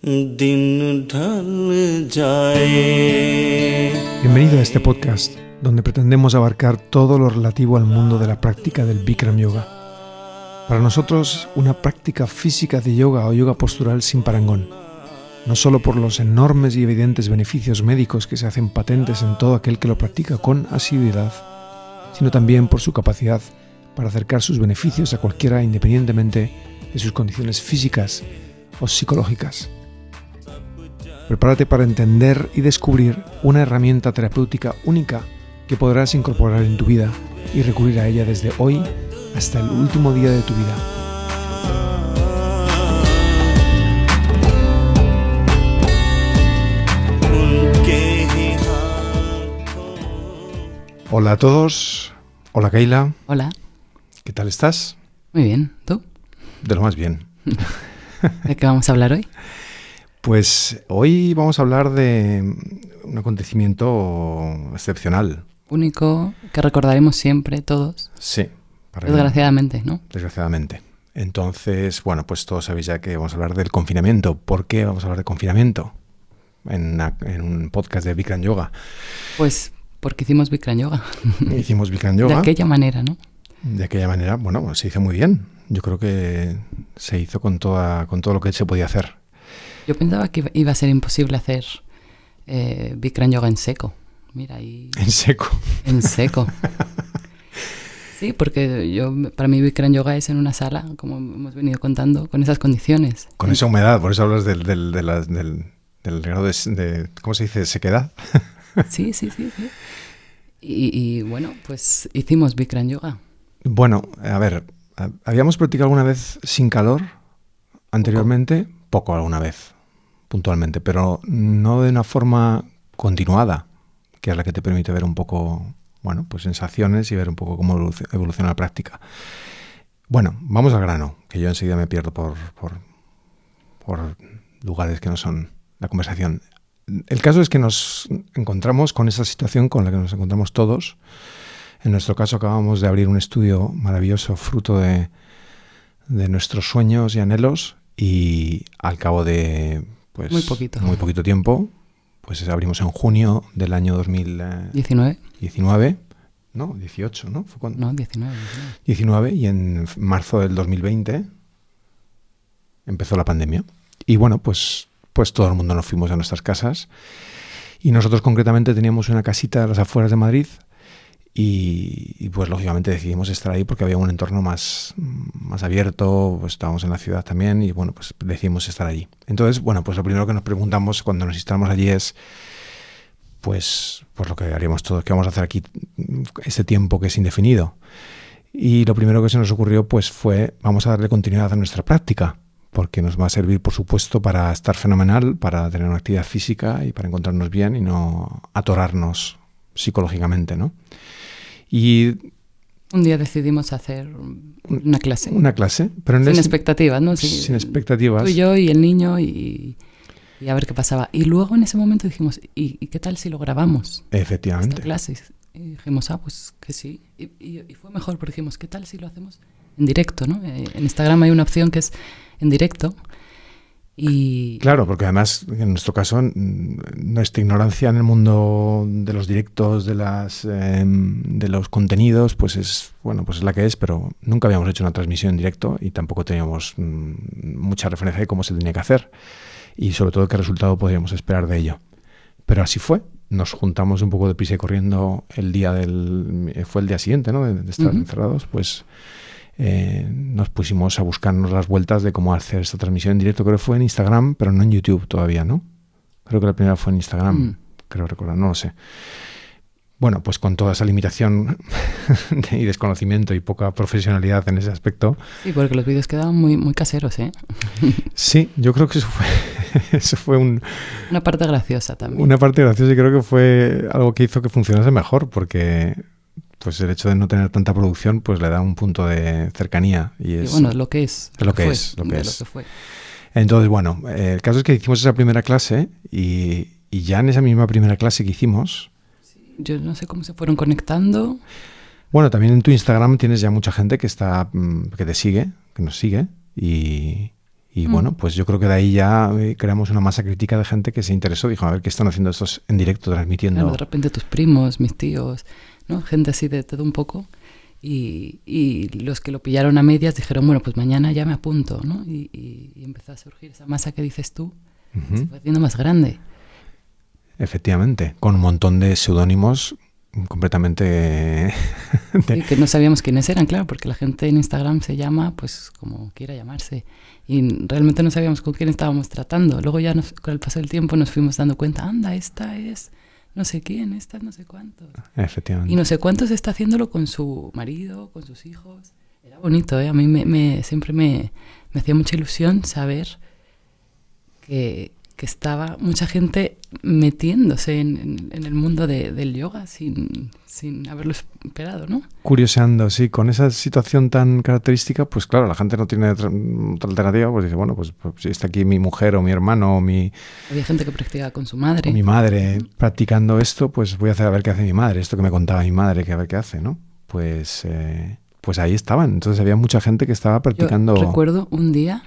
दिन ढल जाए. Bienvenido a este podcast, donde pretendemos abarcar todo lo relativo al mundo de la práctica del Bikram Yoga. Para nosotros, una práctica física de yoga o yoga postural sin parangón, no solo por los enormes y evidentes beneficios médicos que se hacen patentes en todo aquel que lo practica con asiduidad, sino también por su capacidad para acercar sus beneficios a cualquiera independientemente de sus condiciones físicas o psicológicas. Prepárate para entender y descubrir una herramienta terapéutica única que podrás incorporar en tu vida y recurrir a ella desde hoy hasta el último día de tu vida. Hola a todos, hola Keila. Hola. ¿Qué tal estás? Muy bien, ¿tú? De lo más bien. ¿De qué vamos a hablar hoy? Pues hoy vamos a hablar de un acontecimiento excepcional. Único, que recordaremos siempre todos. Sí. Desgraciadamente, ¿no? Desgraciadamente. Entonces, bueno, pues todos sabéis ya que vamos a hablar del confinamiento. ¿Por qué vamos a hablar de confinamiento en un podcast de Bikram Yoga? Pues porque hicimos Bikram Yoga. Hicimos Bikram Yoga. De aquella manera, ¿no? De aquella manera, bueno, se hizo muy bien. Yo creo que se hizo con todo lo que se podía hacer. Yo pensaba que iba a ser imposible hacer Bikram Yoga en seco. Mira ahí. En seco. En seco. Sí, porque para mí Bikram Yoga es en una sala, como hemos venido contando, con esas condiciones. Con esa humedad, por eso hablas del grado de ¿cómo se dice? ¿Sequedad? Sí. Y bueno, pues hicimos Bikram Yoga. Bueno, a ver, ¿habíamos practicado alguna vez sin calor anteriormente? Poco alguna vez, puntualmente, pero no de una forma continuada, que es la que te permite ver un poco, bueno, pues sensaciones y ver un poco cómo evoluciona la práctica. Bueno, vamos al grano, que yo enseguida me pierdo por lugares que no son la conversación. El caso es que nos encontramos con esa situación con la que nos encontramos todos. En nuestro caso acabamos de abrir un estudio maravilloso, fruto de nuestros sueños y anhelos, y al cabo de pues muy poquito tiempo, pues abrimos en junio del año 2019, ¿no? 18, ¿no? ¿Fue cuando? No, 19. 19, y en marzo del 2020 empezó la pandemia. Y bueno, pues todo el mundo nos fuimos a nuestras casas, y nosotros concretamente teníamos una casita a las afueras de Madrid, y pues lógicamente decidimos estar ahí porque había un entorno más abierto, pues estábamos en la ciudad también, y bueno, pues decidimos estar allí. Entonces, bueno, pues lo primero que nos preguntamos cuando nos instalamos allí es pues lo que haríamos todos, qué vamos a hacer aquí ese tiempo que es indefinido. Y lo primero que se nos ocurrió pues fue, vamos a darle continuidad a nuestra práctica, porque nos va a servir, por supuesto, para estar fenomenal, para tener una actividad física y para encontrarnos bien y no atorarnos psicológicamente, ¿no? Y un día decidimos hacer una clase. Una clase, pero sin expectativas, ¿no? Sin expectativas. Tú y yo y el niño y a ver qué pasaba. Y luego en ese momento dijimos, ¿y qué tal si lo grabamos? Efectivamente. Esta clase. Y dijimos, pues que sí. Y fue mejor porque dijimos, ¿qué tal si lo hacemos en directo, ¿no? En Instagram hay una opción que es en directo. Y claro, porque además en nuestro caso nuestra ignorancia en el mundo de los directos, de los contenidos, pues es la que es, pero nunca habíamos hecho una transmisión en directo y tampoco teníamos mucha referencia de cómo se tenía que hacer y sobre todo qué resultado podríamos esperar de ello. Pero así fue. Nos juntamos un poco de prisa y corriendo fue el día siguiente, ¿no? De estar encerrados, pues nos pusimos a buscarnos las vueltas de cómo hacer esta transmisión en directo. Creo que fue en Instagram, pero no en YouTube todavía, ¿no? Creo que la primera fue en Instagram, creo recordar, no lo sé. Bueno, pues con toda esa limitación y desconocimiento y poca profesionalidad en ese aspecto. Sí, porque los vídeos quedaban muy, muy caseros, ¿eh? Sí, yo creo que eso fue una parte graciosa también. Una parte graciosa, y creo que fue algo que hizo que funcionase mejor, porque pues el hecho de no tener tanta producción pues le da un punto de cercanía. Y bueno, es lo que es. Es lo que fue. Entonces, bueno, el caso es que hicimos esa primera clase y ya en esa misma primera clase que hicimos... Yo no sé cómo se fueron conectando. Bueno, también en tu Instagram tienes ya mucha gente que te sigue, que nos sigue, y Y bueno, pues yo creo que de ahí ya creamos una masa crítica de gente que se interesó. Dijo, a ver, ¿qué están haciendo estos en directo, transmitiendo? Claro, de repente tus primos, mis tíos, ¿no? Gente así de todo un poco. Y los que lo pillaron a medias dijeron, bueno, pues mañana ya me apunto, ¿no? Y empezó a surgir esa masa que dices tú, se fue haciendo más grande. Efectivamente, con un montón de seudónimos completamente... Y que no sabíamos quiénes eran, claro, porque la gente en Instagram se llama pues como quiera llamarse. Y realmente no sabíamos con quién estábamos tratando. Luego ya con el paso del tiempo nos fuimos dando cuenta, anda, esta es no sé quién, esta es no sé cuántos. Efectivamente. Y no sé cuántos está haciéndolo con su marido, con sus hijos. Era bonito, ¿eh? A mí siempre me hacía mucha ilusión saber que estaba mucha gente metiéndose en el mundo del yoga sin haberlo esperado, ¿no? Curioseando, sí, con esa situación tan característica, pues claro, la gente no tiene otra alternativa, pues dice, bueno, pues si está aquí mi mujer o mi hermano o mi... Había gente que practicaba con su madre. O mi madre practicando esto, pues voy a hacer a ver qué hace mi madre, esto que me contaba mi madre, que a ver qué hace, ¿no? Pues ahí estaban, entonces había mucha gente que estaba practicando... Yo recuerdo un día,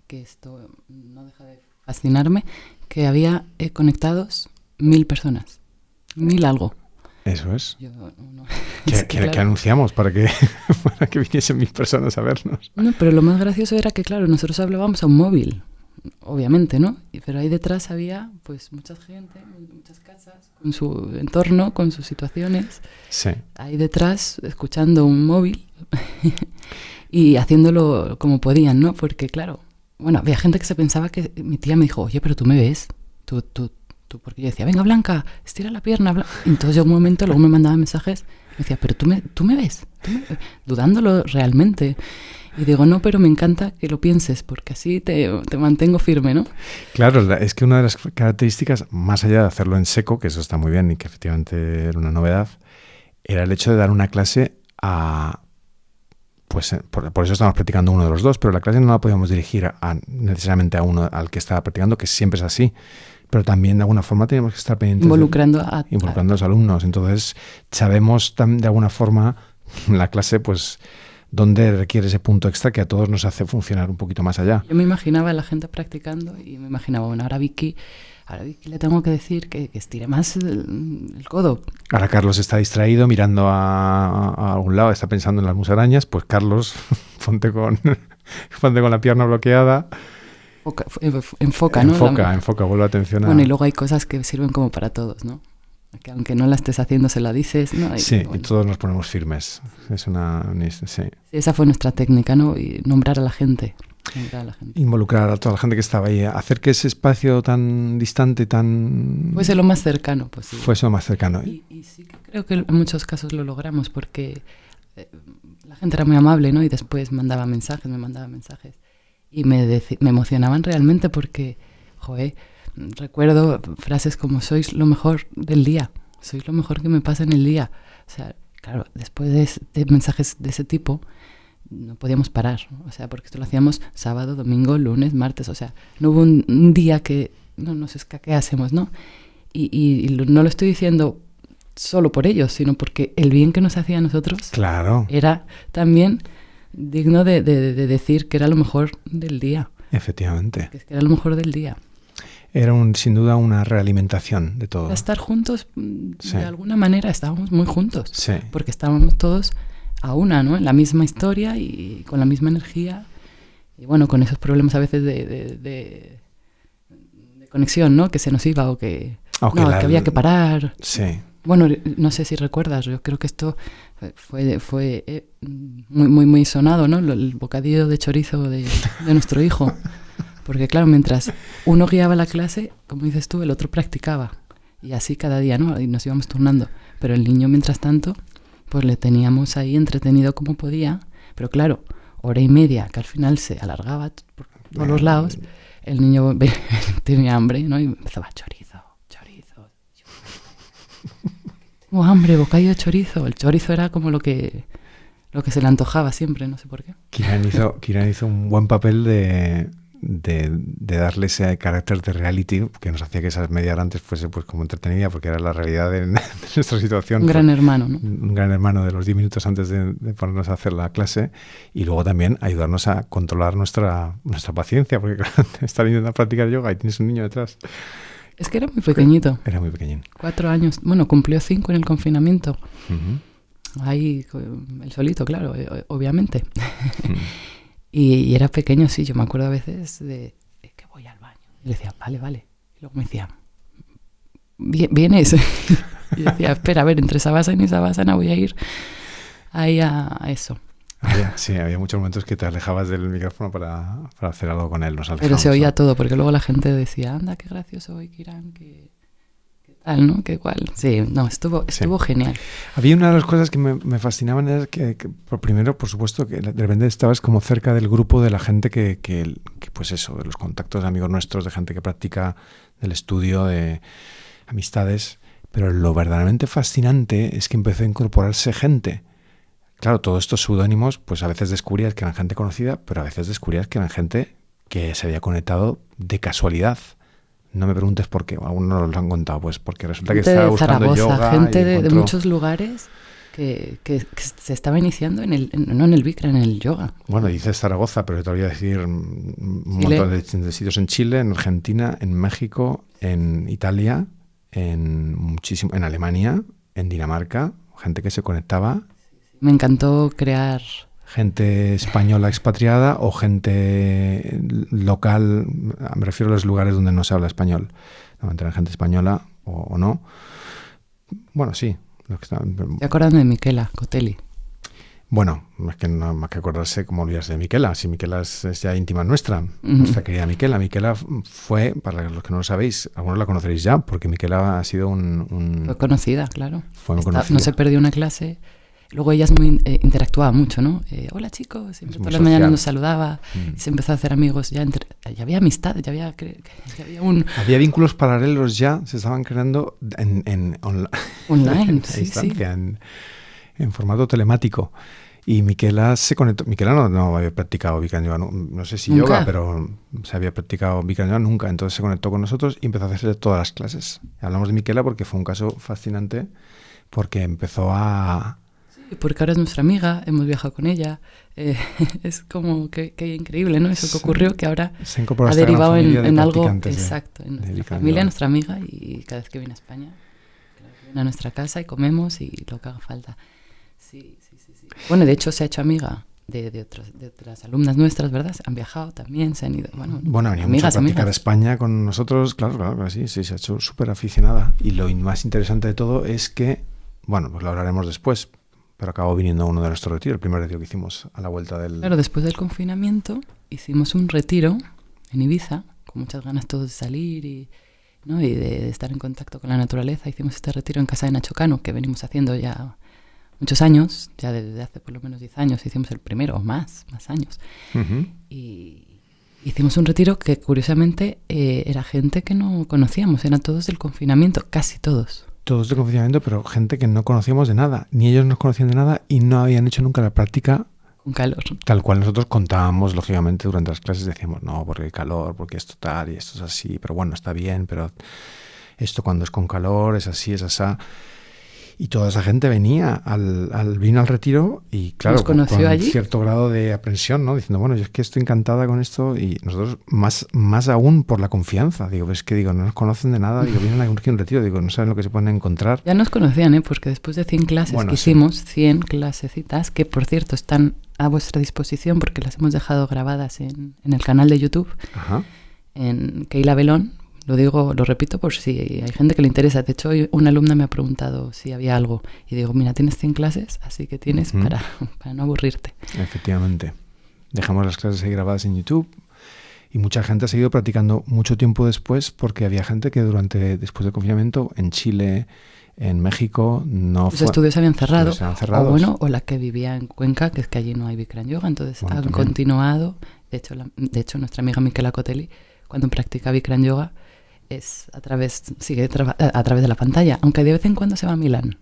que esto no deja de fascinarme, que había conectados 1000 personas, 1000 algo. Eso es. Yo, no. ¿Qué anunciamos para que viniesen 1000 personas a vernos? No, pero lo más gracioso era que, claro, nosotros hablábamos a un móvil, obviamente, ¿no? Pero ahí detrás había, pues, mucha gente, muchas casas, con su entorno, con sus situaciones. Sí. Ahí detrás, escuchando un móvil y haciéndolo como podían, ¿no? Porque, claro, bueno, había gente que se pensaba que... Mi tía me dijo, oye, pero tú me ves, tú, porque yo decía, venga, Blanca, estira la pierna. Y entonces yo un momento, luego me mandaba mensajes, me decía, pero tú me ves, dudándolo realmente. Y digo, no, pero me encanta que lo pienses, porque así te mantengo firme, ¿no? Claro, es que una de las características, más allá de hacerlo en seco, que eso está muy bien y que efectivamente era una novedad, era el hecho de dar una clase a... Pues por eso estamos practicando uno de los dos, pero la clase no la podíamos dirigir necesariamente a uno al que estaba practicando, que siempre es así. Pero también de alguna forma teníamos que estar pendientes involucrando a los alumnos. Entonces sabemos de alguna forma la clase pues dónde requiere ese punto extra que a todos nos hace funcionar un poquito más allá. Yo me imaginaba a la gente practicando y me imaginaba, bueno, ahora Vicky le tengo que decir que estire más el codo. Ahora Carlos está distraído mirando a algún lado, está pensando en las musarañas, pues Carlos, ponte con la pierna bloqueada. Enfoca, ¿no? Enfoca, vuelve atención a... Bueno, y luego hay cosas que sirven como para todos, ¿no? Que aunque no la estés haciendo, se la dices, ¿no? Sí, bueno. Y todos nos ponemos firmes. Es sí. Esa fue nuestra técnica, ¿no? Y nombrar a la gente. Involucrar a toda la gente que estaba ahí. Hacer que ese espacio tan distante, tan... Fuese lo más cercano posible. Fuese lo más cercano. Y sí que creo que en muchos casos lo logramos porque la gente era muy amable, ¿no? Y después me mandaba mensajes. Y me emocionaban realmente porque, joder, recuerdo frases como sois lo mejor del día, sois lo mejor que me pasa en el día. O sea, claro, después de mensajes de ese tipo no podíamos parar, ¿no? O sea, porque esto lo hacíamos sábado, domingo, lunes, martes, o sea, no hubo un día que no nos escaqueásemos, ¿no? Y no lo estoy diciendo solo por ellos, sino porque el bien que nos hacía a nosotros claro. Era también digno de decir que era lo mejor del día. Efectivamente. Que era lo mejor del día. Era sin duda una realimentación de todo. Estar juntos, sí. De alguna manera estábamos muy juntos. Sí. Porque estábamos todos a una, ¿no? En la misma historia y con la misma energía. Y bueno, con esos problemas a veces de conexión, ¿no? Que se nos iba o que, que había que parar. Sí. Bueno, no sé si recuerdas, yo creo que esto fue muy, muy, muy sonado, ¿no? El bocadillo de chorizo de nuestro hijo. Porque claro, mientras uno guiaba la clase, como dices tú, el otro practicaba. Y así cada día, ¿no? Y nos íbamos turnando. Pero el niño, mientras tanto, pues le teníamos ahí entretenido como podía. Pero claro, 1:30, que al final se alargaba por todos los lados. El niño tenía hambre, ¿no? Y empezaba chorizo. Tengo hambre, bocadillo de chorizo. El chorizo era como lo que se le antojaba siempre, no sé por qué. Kiran hizo un buen papel de darle ese carácter de reality que nos hacía que esas media hora antes fuese pues como entretenida, porque era la realidad de nuestra situación. Un gran hermano, ¿no? Un gran hermano de los 10 minutos antes de ponernos a hacer la clase, y luego también ayudarnos a controlar nuestra paciencia, porque claro, estar intentando practicar yoga y tienes un niño detrás. Es que era muy pequeñito. Era muy pequeñín. 4 años. Bueno, cumplió 5 en el confinamiento. Uh-huh. Ahí, el solito, claro, obviamente. Y era pequeño, sí. Yo me acuerdo a veces de que voy al baño. Y le decía, vale. Y luego me decía, ¿vienes? Y decía, espera, a ver, entre Savasana y Savasana voy a ir ahí a eso. Había muchos momentos que te alejabas del micrófono para hacer algo con él. Pero se oía todo, porque luego la gente decía, anda, qué gracioso hoy, Kiran, qué tal, ¿no? Qué cual. Sí, no, estuvo genial. Había una de las cosas que me fascinaban, era que por primero, por supuesto, que de repente estabas como cerca del grupo de la gente que pues eso, de los contactos de amigos nuestros, de gente que practica, del estudio, de amistades. Pero lo verdaderamente fascinante es que empezó a incorporarse gente. Claro, todos estos seudónimos, pues a veces descubrías que eran gente conocida, pero a veces descubrías que eran gente que se había conectado de casualidad. No me preguntes por qué, algunos nos lo han contado, pues porque resulta gente que estaba buscando Zaragoza, yoga. Gente de muchos lugares que se estaba iniciando no en el Bikram, en el yoga. Bueno, dices Zaragoza, pero te voy a decir un montón de sitios en Chile, en Argentina, en México, en Italia, en Alemania, en Dinamarca, gente que se conectaba. Me encantó crear... Gente española expatriada o gente local, me refiero a los lugares donde no se habla español. Normalmente era gente española o no. Bueno, sí. ¿Te acuerdas de Miquela Cotelli? Bueno, es que no más que acordarse cómo olvidarse de Miquela. Si Miquela es ya íntima nuestra, nuestra querida Miquela. Miquela fue, para los que no lo sabéis, algunos la conoceréis ya, porque Miquela ha sido Fue conocida, claro. Fue muy conocida. No se perdió una clase. Luego ella interactuaba mucho, ¿no? Hola chicos, siempre todas las mañanas nos saludaba, se empezó a hacer amigos, ya había amistad, ya había Había vínculos paralelos ya, se estaban creando online, a distancia, en formato telemático. Y Miquela se conectó. Miquela no había practicado Bikram Yoga, no sé si ¿Nunca? yoga, pero se había practicado Bikram Yoga nunca. Entonces se conectó con nosotros y empezó a hacerse todas las clases. Hablamos de Miquela porque fue un caso fascinante, porque empezó a... Porque ahora es nuestra amiga, hemos viajado con ella, es como que increíble, ¿no? Eso que ocurrió, que ahora ha derivado en algo exacto, en nuestra familia, nuestra amiga, y cada vez que viene a España, viene a nuestra casa y comemos y lo que haga falta. Sí. Bueno, de hecho se ha hecho amiga de otras alumnas nuestras, ¿verdad? Han viajado también, se han ido, bueno, venía mucho a practicar España con nosotros, claro, sí, se ha hecho súper aficionada. Y lo más interesante de todo es que, bueno, pues lo hablaremos después, pero acabó viniendo uno de nuestros retiros, el primer retiro que hicimos a la vuelta del... Claro, después del confinamiento hicimos un retiro en Ibiza, con muchas ganas todos de salir y de estar en contacto con la naturaleza. Hicimos este retiro en casa de Nacho Cano, que venimos haciendo ya muchos años, ya desde hace por lo menos 10 años hicimos el primero, o más años. Uh-huh. Y hicimos un retiro que curiosamente era gente que no conocíamos, eran todos del confinamiento, casi todos. Todos de confinamiento, pero gente que no conocíamos de nada, ni ellos nos conocían de nada y no habían hecho nunca la práctica con calor. Tal cual nosotros contábamos, lógicamente, durante las clases decíamos, no, porque el calor, porque esto tal y esto es así, pero bueno, está bien, pero esto cuando es con calor es así, es asá. Y toda esa gente vino al retiro y claro, ¿nos conoció con allí? Cierto grado de aprensión, ¿no? Diciendo, bueno, yo es que estoy encantada con esto y nosotros más aún por la confianza. Digo, no nos conocen de nada, vienen a un retiro, no saben lo que se pueden encontrar. Ya nos conocían, porque después de 100 clases que hicimos, 100 clasecitas, que por cierto están a vuestra disposición porque las hemos dejado grabadas en el canal de YouTube, Ajá. en Keila Belón. Lo repito por si hay gente que le interesa. De hecho, hoy una alumna me ha preguntado si había algo. Y digo, mira, tienes 100 clases, así que tienes para no aburrirte. Efectivamente. Dejamos las clases ahí grabadas en YouTube y mucha gente ha seguido practicando mucho tiempo después porque había gente que después del confinamiento, en Chile, en México, los estudios habían cerrado. Cerrados. O la que vivía en Cuenca, que es que allí no hay Bikram Yoga, entonces han continuado. De hecho, nuestra amiga Miquela Cotelli, cuando practica Bikram Yoga, sigue a través de la pantalla, aunque de vez en cuando se va a Milán.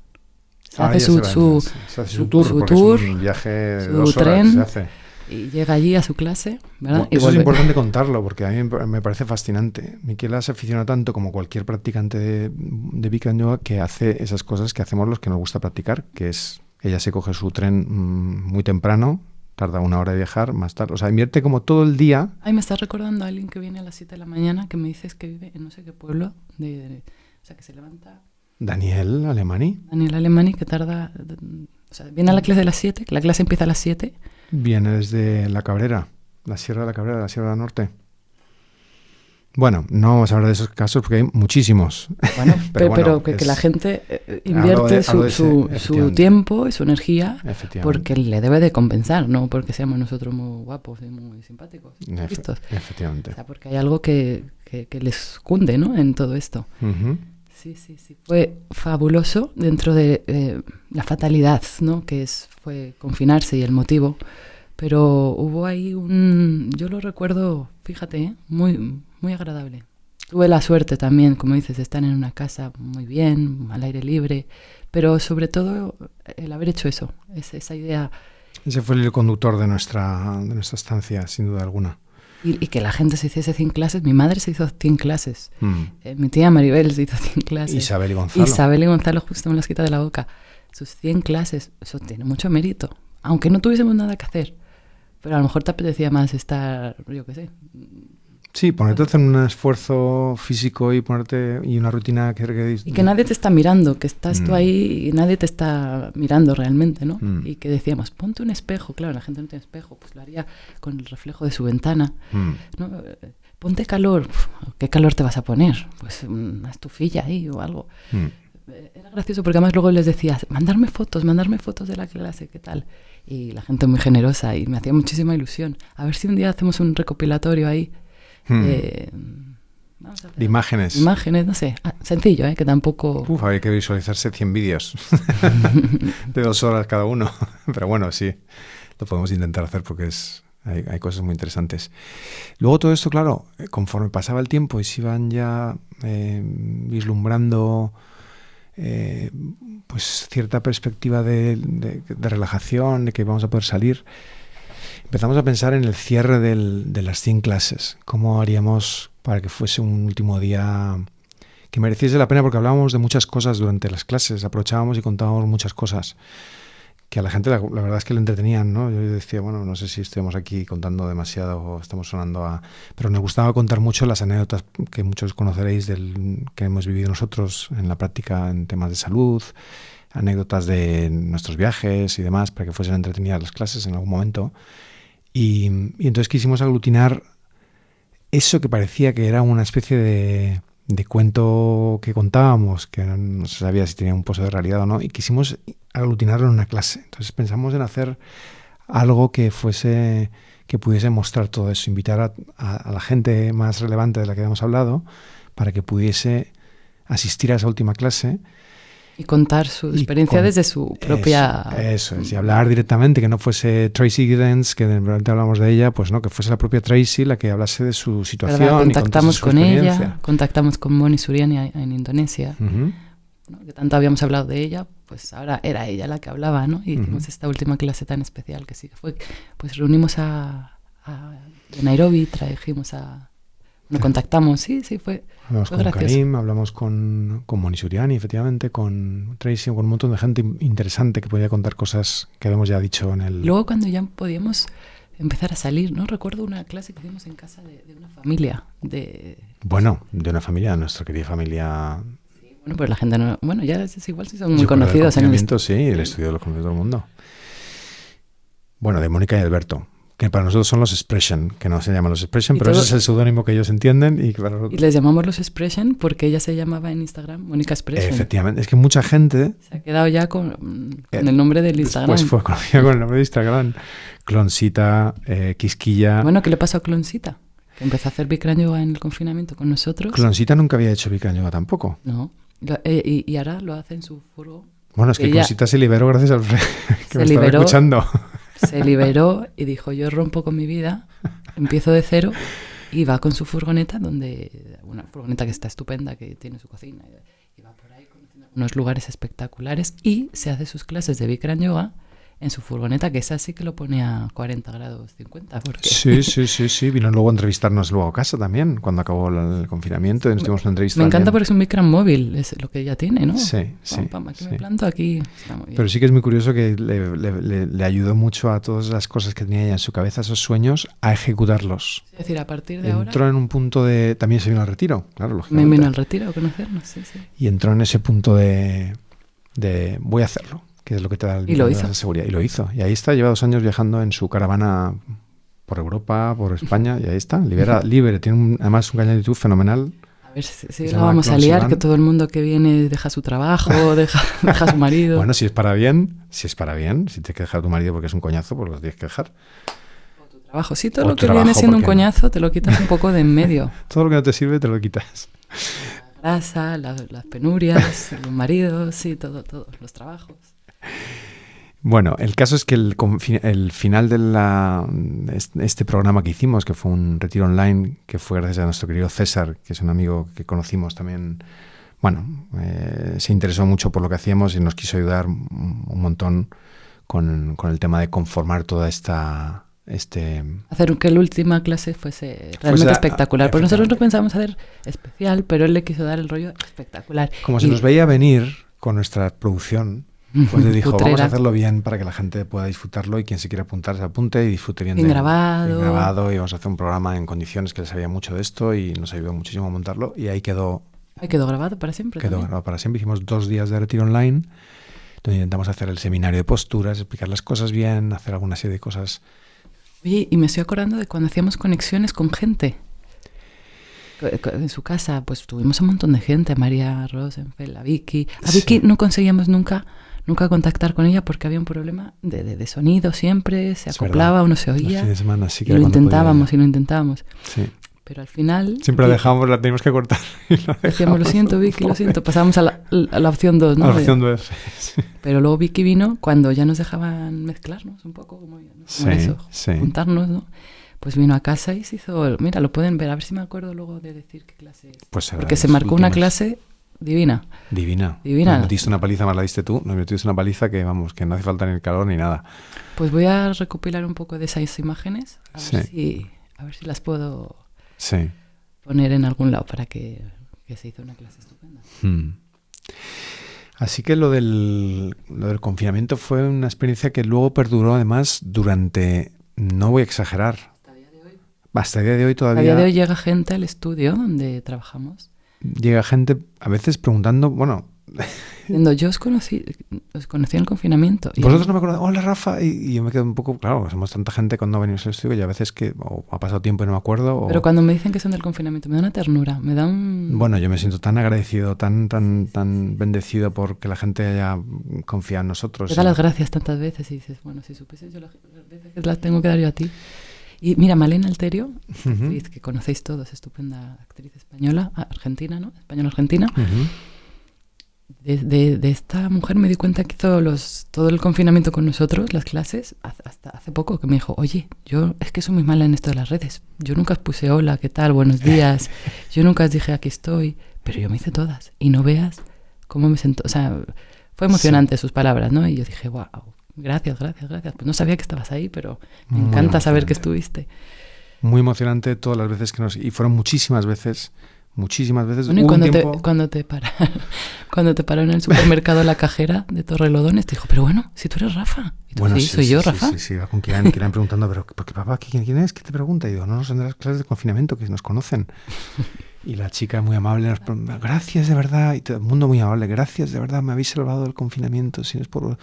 Se hace su tour, es un viaje de 2 horas tren, que se hace. Y llega allí a su clase, ¿verdad? Bueno, Y eso vuelve. es importante contarlo porque a mí me parece fascinante. Miquela se aficiona tanto como cualquier practicante de Bikram Yoga que hace esas cosas que hacemos los que nos gusta practicar, que es, ella se coge su tren muy temprano, tarda 1 hora de viajar, más tarde, o sea, invierte como todo el día. Ay, me estás recordando a alguien que viene a las 7 de la mañana que me dices que vive en no sé qué pueblo, o sea, que se levanta... Daniel Alemani Daniel Alemani, que tarda... O sea, viene a la clase de las 7, que la clase empieza a las 7. viene desde La Cabrera, la Sierra de la Cabrera, la Sierra del Norte. Bueno, no vamos a hablar de esos casos porque hay muchísimos. Bueno, Pero pero bueno, que la gente hablo invierte de ese, su efectivamente. tiempo y su energía Efectivamente. porque le debe de compensar, no porque seamos nosotros muy guapos y muy simpáticos, listos. Efectivamente. O sea, porque hay algo que les cunde, ¿no? En todo esto. Ujú. Sí. Fue fabuloso dentro de la fatalidad, ¿no? Que fue confinarse y el motivo. Pero hubo ahí yo lo recuerdo, fíjate, muy, muy agradable. Tuve la suerte también, como dices, de estar en una casa muy bien, al aire libre, pero sobre todo el haber hecho eso, esa idea. Ese fue el hilo conductor de nuestra estancia, sin duda alguna. Y que la gente se hiciese 100 clases. Mi madre se hizo 100 clases. Mi tía Maribel se hizo 100 clases. Isabel y Gonzalo. Isabel y Gonzalo justo me las quita de la boca. Sus 100 clases, eso tiene mucho mérito. Aunque no tuviésemos nada que hacer. Pero a lo mejor te apetecía más estar, yo qué sé. Sí, ponerte a hacer un esfuerzo físico y una rutina Y que nadie te está mirando, que estás tú ahí y nadie te está mirando realmente, ¿no? Y que decíamos, ponte un espejo. Claro, la gente no tiene espejo, pues lo haría con el reflejo de su ventana. ¿No? Ponte calor. Uf, ¿qué calor te vas a poner? Pues una estufilla ahí o algo. Era gracioso porque además luego les decías, mandarme fotos de la clase, ¿qué tal? Y la gente muy generosa y me hacía muchísima ilusión. A ver si un día hacemos un recopilatorio ahí. Vamos a hacer de imágenes. Imágenes, no sé. Sencillo, que tampoco... Hay que visualizarse 100 vídeos de 2 horas cada uno. Pero bueno, sí, lo podemos intentar hacer porque hay cosas muy interesantes. Luego todo esto, claro, conforme pasaba el tiempo y se iban ya vislumbrando pues cierta perspectiva de relajación, de que vamos a poder salir, empezamos a pensar en el cierre de las 100 clases. ¿Cómo haríamos para que fuese un último día que mereciese la pena? Porque hablábamos de muchas cosas durante las clases, aprovechábamos y contábamos muchas cosas que a la gente la verdad es que le entretenían, ¿no? Yo decía, bueno, no sé si estamos aquí contando demasiado o estamos sonando a... Pero nos gustaba contar mucho las anécdotas que muchos conoceréis que hemos vivido nosotros en la práctica en temas de salud, anécdotas de nuestros viajes y demás, para que fuesen entretenidas las clases en algún momento. Y entonces quisimos aglutinar eso que parecía que era una especie de cuento que contábamos, que no se sabía si tenía un pozo de realidad o no, y quisimos aglutinarlo en una clase. Entonces pensamos en hacer algo que pudiese mostrar todo eso, invitar a la gente más relevante de la que habíamos hablado para que pudiese asistir a esa última clase. Y contar su experiencia desde su propia... Eso es, y hablar directamente, que no fuese Tracy Giddens, que realmente hablamos de ella, pues no, que fuese la propia Tracy la que hablase de su situación. ¿Verdad? Contactamos y con ella, contactamos con Moni Suriani en Indonesia, ¿no? Que tanto habíamos hablado de ella, pues ahora era ella la que hablaba, ¿no? Y hicimos esta última clase tan especial que sí que fue, pues reunimos de Nairobi, trajimos nos contactamos, sí, fue hablamos con gracioso. Karim, hablamos con Moni Suriani, efectivamente, con Tracy, con un montón de gente interesante que podía contar cosas que habíamos ya dicho en el... Luego cuando ya podíamos empezar a salir, ¿no? Recuerdo una clase que hicimos en casa de una familia. Bueno, de una familia, nuestra querida familia... Sí, bueno, pues la gente no... Bueno, ya es igual si son muy conocidos en el... Sí, el estudio de los conocimientos del mundo. Bueno, de Mónica y Alberto, que para nosotros son los Expression, que no se llaman los Expression, pero ese es el seudónimo que ellos entienden. Y les llamamos los Expression porque ella se llamaba en Instagram Mónica Expression. Efectivamente, es que mucha gente... Se ha quedado ya con el nombre del Instagram. Pues fue conocida con el nombre de Instagram. Cloncita, Quisquilla... Bueno, ¿qué le pasó a Cloncita? Que empezó a hacer Bikram Yoga en el confinamiento con nosotros. Cloncita nunca había hecho Bikram Yoga tampoco. No, y ahora lo hace en su furgo. Bueno, es que Cloncita se liberó gracias al que me estaba escuchando. Se liberó y dijo, yo rompo con mi vida, empiezo de cero, y va con su furgoneta, una furgoneta que está estupenda, que tiene su cocina, y va por ahí conociendo unos lugares espectaculares, y se hace sus clases de Bikram Yoga en su furgoneta, que esa sí que lo pone a 40 grados 50. Porque... Sí. Vino luego a entrevistarnos luego a casa también, cuando acabó el confinamiento. Y nos tuvimos una entrevista. Me encanta también. porque es un micro móvil, es lo que ella tiene, ¿no? Sí. Aquí me planto, aquí está muy bien. Pero sí que es muy curioso que le ayudó mucho a todas las cosas que tenía ella en su cabeza, esos sueños, a ejecutarlos. Es decir, a partir de Entró ahora... en un punto de... También se vino al retiro, claro, Me lógicamente. vino al retiro a conocernos, sí. Y entró en ese punto de voy a hacerlo, que es lo que te da el Y lo de hizo. la seguridad. Y lo hizo. Y ahí está, lleva 2 años viajando en su caravana por Europa, por España, y ahí está, libre. Tiene además un canal de YouTube fenomenal. A ver si Se la llama vamos a Clon liar, Sivan. que todo el mundo que viene deja su trabajo, deja a su marido. Bueno, si es para bien, si tienes que dejar a tu marido porque es un coñazo, pues lo tienes que dejar. Trabajo, sí, todo O lo que trabajo, viene siendo un ¿por qué no? coñazo te lo quitas un poco de en medio. Todo lo que no te sirve te lo quitas. La grasa, las penurias, los maridos, sí, todo, los trabajos. Bueno, el caso es que el final de este programa que hicimos, que fue un retiro online, que fue gracias a nuestro querido César, que es un amigo que conocimos también, se interesó mucho por lo que hacíamos y nos quiso ayudar un montón con el tema de conformar toda esta... Hacer que la última clase fuese realmente espectacular. Porque nosotros lo pensábamos hacer especial, pero él le quiso dar el rollo espectacular. Como se nos veía venir con nuestra producción, pues le dijo, Putrera. vamos a hacerlo bien para que la gente pueda disfrutarlo y quien se quiera apuntar se apunte y disfrute bien, Bien bien grabado. y vamos a hacer un programa en condiciones que él sabía mucho de esto y nos ayudó muchísimo a montarlo y ahí quedó Quedó grabado para siempre. quedó también. grabado para siempre. Hicimos 2 días de retiro online donde intentamos hacer el seminario de posturas, explicar las cosas bien, hacer alguna serie de cosas. Oye, y me estoy acordando de cuando hacíamos conexiones con gente. En su casa, pues tuvimos un montón de gente, a María Rosenfeld, a Vicky. A Vicky no conseguíamos nunca contactar con ella porque había un problema de sonido siempre, se acoplaba o no se Los oía. fines de semana sí que Y era lo cuando intentábamos podía. y lo intentábamos. Sí. Pero al final... Siempre la dejamos, la teníamos que cortar. Decíamos, lo siento, Vicky, lo siento. Pasábamos a la opción 2, ¿no? A la opción 2. Sí. Pero luego Vicky vino cuando ya nos dejaban mezclarnos un poco, como eso, Sí. juntarnos, ¿no? Pues vino a casa y se hizo... Mira, lo pueden ver, a ver si me acuerdo luego de decir qué clase es. Pues Porque se marcó una clase divina. Divina. Divina. Nos metiste una paliza, más la diste tú. Nos metiste una paliza que, vamos, que no hace falta ni el calor ni nada. Pues voy a recopilar un poco de esas imágenes, a Sí. ver si las puedo Sí. poner en algún lado para que se hizo una clase estupenda. Así que lo del confinamiento fue una experiencia que luego perduró además durante, no voy a exagerar, hasta el día de hoy todavía. A día de hoy llega gente al estudio donde trabajamos. Llega gente a veces preguntando, bueno... Diciendo, yo os conocí en el confinamiento. Y Vosotros no me acordáis, hola Rafa, y yo me quedo un poco, claro, somos tanta gente cuando venimos al estudio que a veces que o ha pasado tiempo y no me acuerdo. Pero cuando me dicen que son del confinamiento, me da una ternura, me da un... Bueno, yo me siento tan agradecido, tan bendecido por que la gente haya confiado en nosotros. Te da las gracias tantas veces y dices, bueno, si supieses yo las veces que las tengo que dar yo a ti. Y mira, Malena Alterio, actriz que conocéis todos, estupenda actriz española, argentina, ¿no? Española-argentina. De esta mujer me di cuenta que hizo todo el confinamiento con nosotros, las clases, hasta hace poco, que me dijo, oye, yo es que soy muy mala en esto de las redes. Yo nunca os puse hola, ¿qué tal? Buenos días. Yo nunca os dije aquí estoy. Pero yo me hice todas. Y no veas cómo me sentó. O sea, fue emocionante sus palabras, ¿no? Y yo dije, wow, gracias. Pues no sabía que estabas ahí, pero me encanta saber que estuviste. Muy emocionante todas las veces que y fueron muchísimas veces. Bueno, y cuando te paró en el supermercado la cajera de Torrelodones, te dijo, pero bueno, si tú eres Rafa. Y tú, bueno, sí, soy yo, Rafa. Sí, va con Kiran preguntando, pero ¿por qué papá? ¿Quién es? ¿Qué te pregunta? Y digo, no, son de las clases de confinamiento que nos conocen. Y la chica muy amable nos pregunta, gracias de verdad, y todo el mundo muy amable, gracias de verdad, me habéis salvado del confinamiento. Si no es por...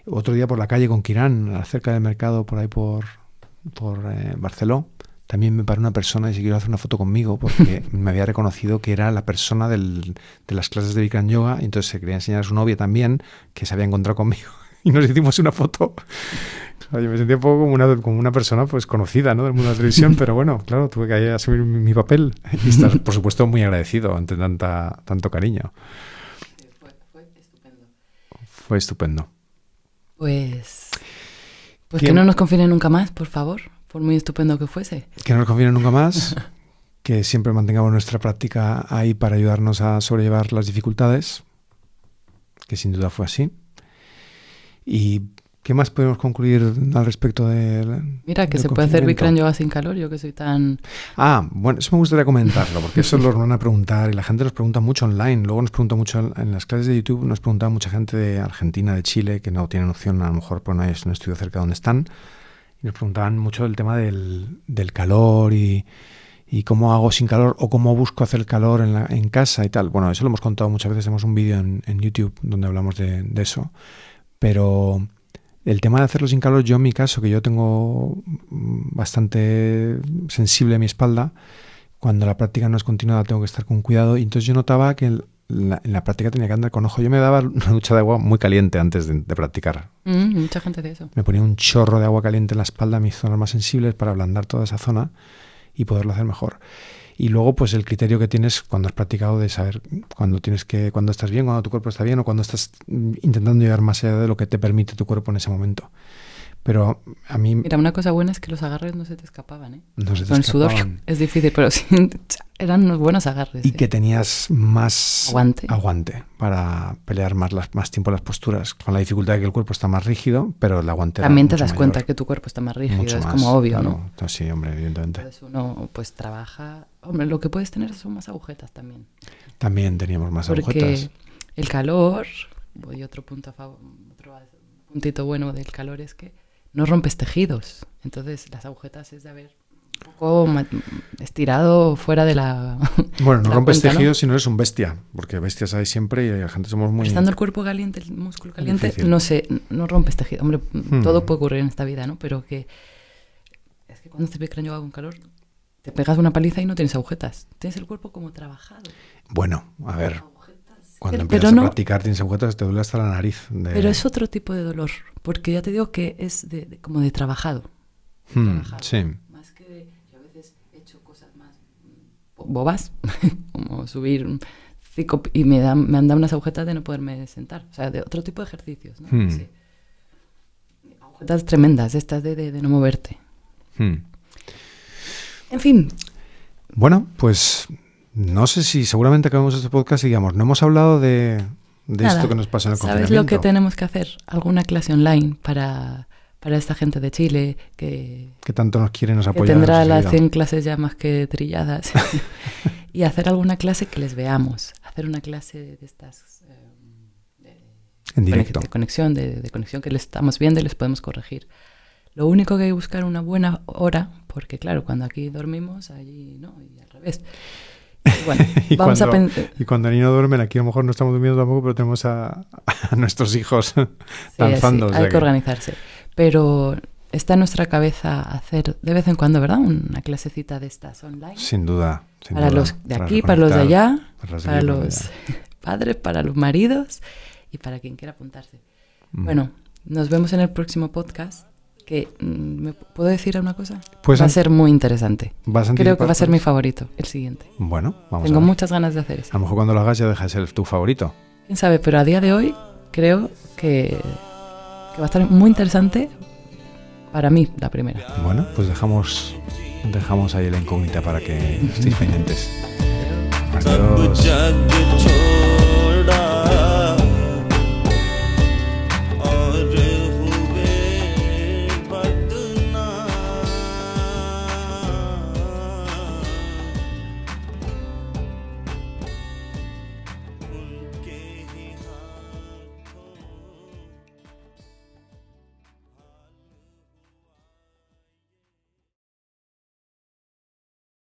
Otro día por la calle con Kiran, cerca del mercado, por ahí por Barceló. También me paró una persona y se quiso hacer una foto conmigo porque me había reconocido que era la persona de las clases de Bikram Yoga y entonces se quería enseñar a su novia también que se había encontrado conmigo y nos hicimos una foto. Claro, yo me sentía un poco como una persona pues conocida, ¿no? Del mundo de la televisión, pero bueno, claro, tuve que asumir mi papel y estar, por supuesto, muy agradecido ante tanto cariño. Fue estupendo. Pues que no nos confinen nunca más, por favor. Por muy estupendo que fuese. Que no nos confinen nunca más, que siempre mantengamos nuestra práctica ahí para ayudarnos a sobrellevar las dificultades, que sin duda fue así. Y ¿Qué más podemos concluir al respecto de Mira, que del se puede hacer confinamiento? Bikram yoga sin calor, yo que soy tan... Bueno, eso me gustaría comentarlo, porque eso lo van a preguntar y la gente nos pregunta mucho online. Luego nos pregunta mucho en las clases de YouTube, nos pregunta mucha gente de Argentina, de Chile, que no tienen opción, a lo mejor pues no hay un estudio cerca de donde están. Y nos preguntaban mucho el tema del calor y cómo hago sin calor o cómo busco hacer calor en casa y tal. Bueno, eso lo hemos contado muchas veces, tenemos un vídeo en YouTube donde hablamos de eso. Pero el tema de hacerlo sin calor, yo en mi caso, que yo tengo bastante sensible a mi espalda, cuando la práctica no es continua tengo que estar con cuidado, y entonces yo notaba que en la práctica tenía que andar con ojo. Yo me daba una ducha de agua muy caliente antes de practicar. mucha gente de eso. Me ponía un chorro de agua caliente en la espalda, mis zonas más sensibles, para ablandar toda esa zona y poderlo hacer mejor. Y luego, pues el criterio que tienes cuando has practicado de saber cuando estás bien, cuando tu cuerpo está bien o cuando estás intentando llegar más allá de lo que te permite tu cuerpo en ese momento. Pero a mí... Mira, una cosa buena es que los agarres no se te escapaban, ¿eh? No se te Con el sudor escapaban. es difícil, pero sí, eran unos buenos agarres. Y que tenías más Aguante. para pelear más tiempo las posturas, con la dificultad de que el cuerpo está más rígido, pero el aguante era También te mucho das mayor. cuenta que tu cuerpo está más rígido, Mucho es más, como obvio, claro. ¿no? Sí, hombre, evidentemente. Entonces uno pues trabaja... Hombre, lo que puedes tener son más agujetas también. También teníamos más Porque agujetas. el calor, y otro puntito bueno del calor es que no rompes tejidos. Entonces las agujetas es de haber un poco estirado fuera de la... Bueno, no la rompes cuenta, ¿no? tejidos si no eres un bestia, porque bestias hay siempre y la gente somos muy... Estando el cuerpo caliente, el músculo caliente, difícil. no rompes tejido. Hombre, todo puede ocurrir en esta vida, ¿no? Pero que es que cuando te Bikram yoga con calor, te pegas una paliza y no tienes agujetas. Tienes el cuerpo como trabajado. Bueno, a ver, cuando Pero empiezas no- a practicar tienes agujetas, te duele hasta la nariz. Pero es otro tipo de dolor, porque ya te digo que es como de trabajado. Trabajado. Sí. Más que yo a veces he hecho cosas más bobas, como subir y me han dado unas agujetas de no poderme sentar. O sea, de otro tipo de ejercicios, ¿no? Sí. Agujetas tremendas, estas de no moverte. En fin, Bueno, pues no sé si seguramente acabamos este podcast y digamos, no hemos hablado de nada. esto que nos pasa en el ¿Sabes confinamiento. lo que tenemos que hacer? Alguna clase online para esta gente de Chile que tanto nos quiere, nos que apoya. tendrá nos ha las seguido. 100 clases ya más que trilladas. Y hacer alguna clase que les veamos. Hacer una clase de estas... En directo. De conexión que les estamos viendo y les podemos corregir. Lo único que hay que buscar una buena hora, porque claro, cuando aquí dormimos, allí no, y al revés. Bueno, vamos a pensar... Y cuando ni no duermen, aquí a lo mejor no estamos durmiendo tampoco, pero tenemos a nuestros hijos danzando. Sí, o sea hay que organizarse. Pero está en nuestra cabeza hacer de vez en cuando, ¿verdad? Una clasecita de estas online. Sin duda. Para los de aquí, para los de allá, para los padres, para los maridos y para quien quiera apuntarse. Bueno, nos vemos en el próximo podcast. Que, ¿me puedo decir una cosa? Pues va a ser muy interesante. ¿Vas a Creo que va a ser anticipar? mi favorito, el siguiente. Bueno, vamos Tengo a ver. muchas ganas de hacer eso. A lo mejor cuando lo hagas ya deja de ser tu favorito. Quién sabe, pero a día de hoy creo que va a estar muy interesante para mí, la primera. Bueno, pues dejamos ahí la incógnita para que estéis pendientes. Adiós. Jagdicho